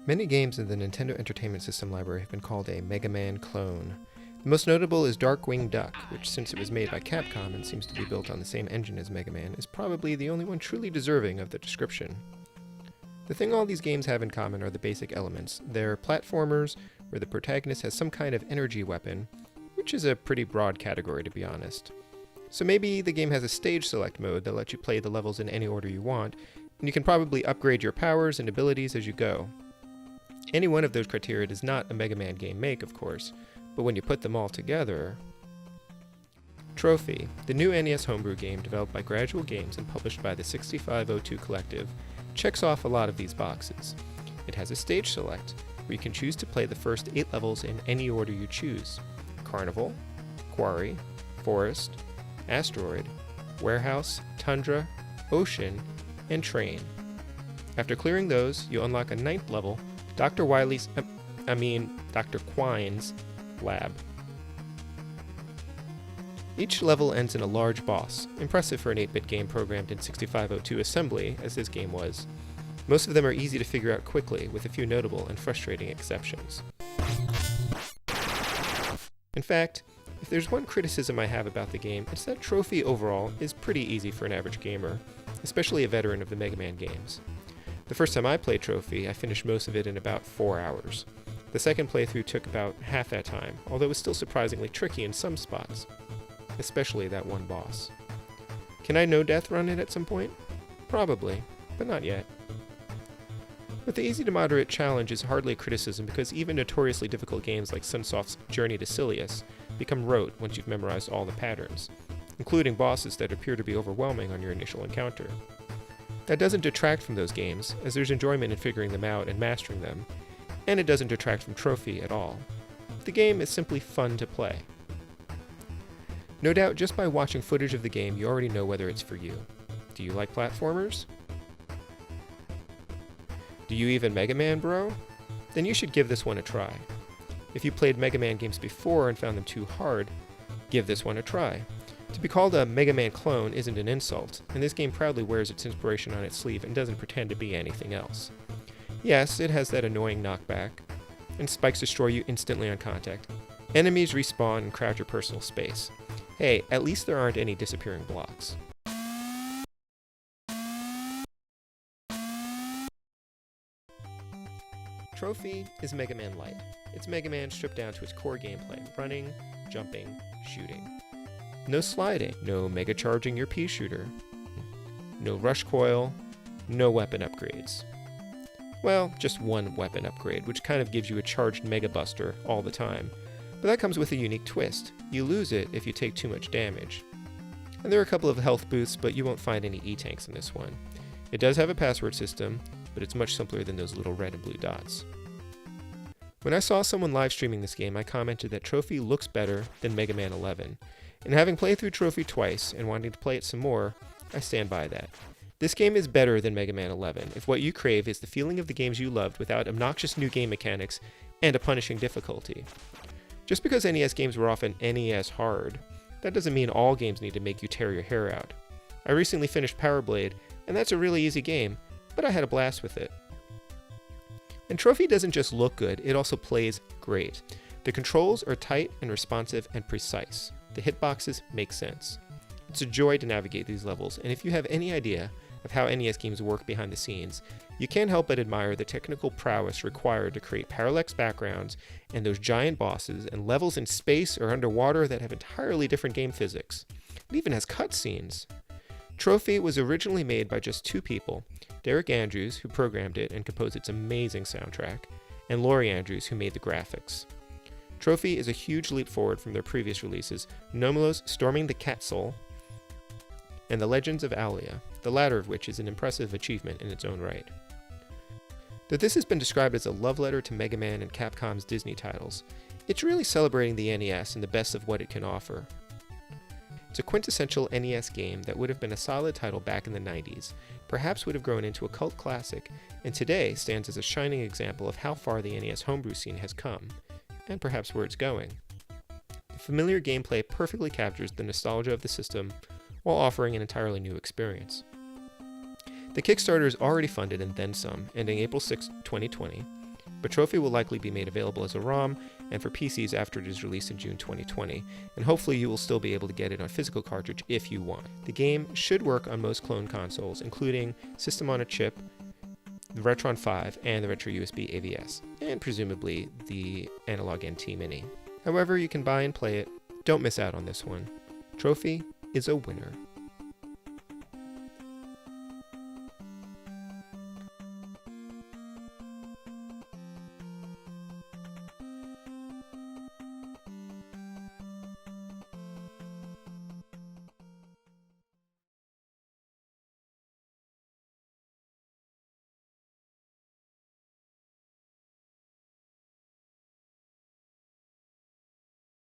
Many games in the Nintendo Entertainment System library have been called a Mega Man clone. The most notable is Darkwing Duck, which, since it was made by Capcom and seems to be built on the same engine as Mega Man, is probably the only one truly deserving of the description. The thing all these games have in common are the basic elements. They're platformers, where the protagonist has some kind of energy weapon, which is a pretty broad category to be honest. So maybe the game has a stage select mode that lets you play the levels in any order you want, and you can probably upgrade your powers and abilities as you go. Any one of those criteria does not a Mega Man game make, of course, but when you put them all together... Trophy, the new NES Homebrew game developed by Gradual Games and published by the 6502 Collective, checks off a lot of these boxes. It has a stage select, where you can choose to play the first 8 levels in any order you choose: Carnival, Quarry, Forest, Asteroid, Warehouse, Tundra, Ocean, and Train. After clearing those, you unlock a 9th level, Dr. Quine's lab. Each level ends in a large boss, impressive for an 8-bit game programmed in 6502 assembly, as this game was. Most of them are easy to figure out quickly, with a few notable and frustrating exceptions. In fact, if there's one criticism I have about the game, it's that Trophy overall is pretty easy for an average gamer, especially a veteran of the Mega Man games. The first time I played Trophy, I finished most of it in about 4 hours. The second playthrough took about half that time, although it was still surprisingly tricky in some spots, especially that one boss. Can I no-death run it at some point? Probably, but not yet. But the easy to moderate challenge is hardly a criticism because even notoriously difficult games like Sunsoft's Journey to Silius become rote once you've memorized all the patterns, including bosses that appear to be overwhelming on your initial encounter. That doesn't detract from those games, as there's enjoyment in figuring them out and mastering them, and it doesn't detract from Trophy at all. The game is simply fun to play. No doubt, just by watching footage of the game, you already know whether it's for you. Do you like platformers? Do you even Mega Man, bro? Then you should give this one a try. If you played Mega Man games before and found them too hard, give this one a try. To be called a Mega Man clone isn't an insult, and this game proudly wears its inspiration on its sleeve and doesn't pretend to be anything else. Yes, it has that annoying knockback, and spikes destroy you instantly on contact. Enemies respawn and crowd your personal space. Hey, at least there aren't any disappearing blocks. Trophy is Mega Man Light. It's Mega Man stripped down to its core gameplay: running, jumping, shooting. No sliding, no mega charging your pea shooter, no rush coil, no weapon upgrades. Well, just one weapon upgrade, which kind of gives you a charged Mega Buster all the time, but that comes with a unique twist. You lose it if you take too much damage. And there are a couple of health boosts, but you won't find any E-tanks in this one. It does have a password system, but it's much simpler than those little red and blue dots. When I saw someone live streaming this game, I commented that Trophy looks better than Mega Man 11. And having played through Trophy twice and wanting to play it some more, I stand by that. This game is better than Mega Man 11 if what you crave is the feeling of the games you loved without obnoxious new game mechanics and a punishing difficulty. Just because NES games were often NES hard, that doesn't mean all games need to make you tear your hair out. I recently finished Power Blade, and that's a really easy game, but I had a blast with it. And Trophy doesn't just look good, it also plays great. The controls are tight and responsive and precise. The hitboxes make sense. It's a joy to navigate these levels, and if you have any idea of how NES games work behind the scenes, you can't help but admire the technical prowess required to create parallax backgrounds and those giant bosses and levels in space or underwater that have entirely different game physics. It even has cutscenes. Trophy was originally made by just 2 people, Derek Andrews, who programmed it and composed its amazing soundtrack, and Laurie Andrews, who made the graphics. Trophy is a huge leap forward from their previous releases, Nomelos Storming the Castle and The Legends of Alia, the latter of which is an impressive achievement in its own right. Though this has been described as a love letter to Mega Man and Capcom's Disney titles, it's really celebrating the NES and the best of what it can offer. It's a quintessential NES game that would have been a solid title back in the 90s, perhaps would have grown into a cult classic, and today stands as a shining example of how far the NES homebrew scene has come, and perhaps where it's going. The familiar gameplay perfectly captures the nostalgia of the system while offering an entirely new experience. The Kickstarter is already funded and then some, ending April 6, 2020. but Trophy will likely be made available as a ROM and for PCs after it is released in June 2020, and hopefully you will still be able to get it on physical cartridge if you want. The game should work on most clone consoles, including System on a Chip, the Retron 5, and the Retro USB AVS, and presumably the Analog NT Mini. However you can buy and play it, don't miss out on this one. Trophy is a winner.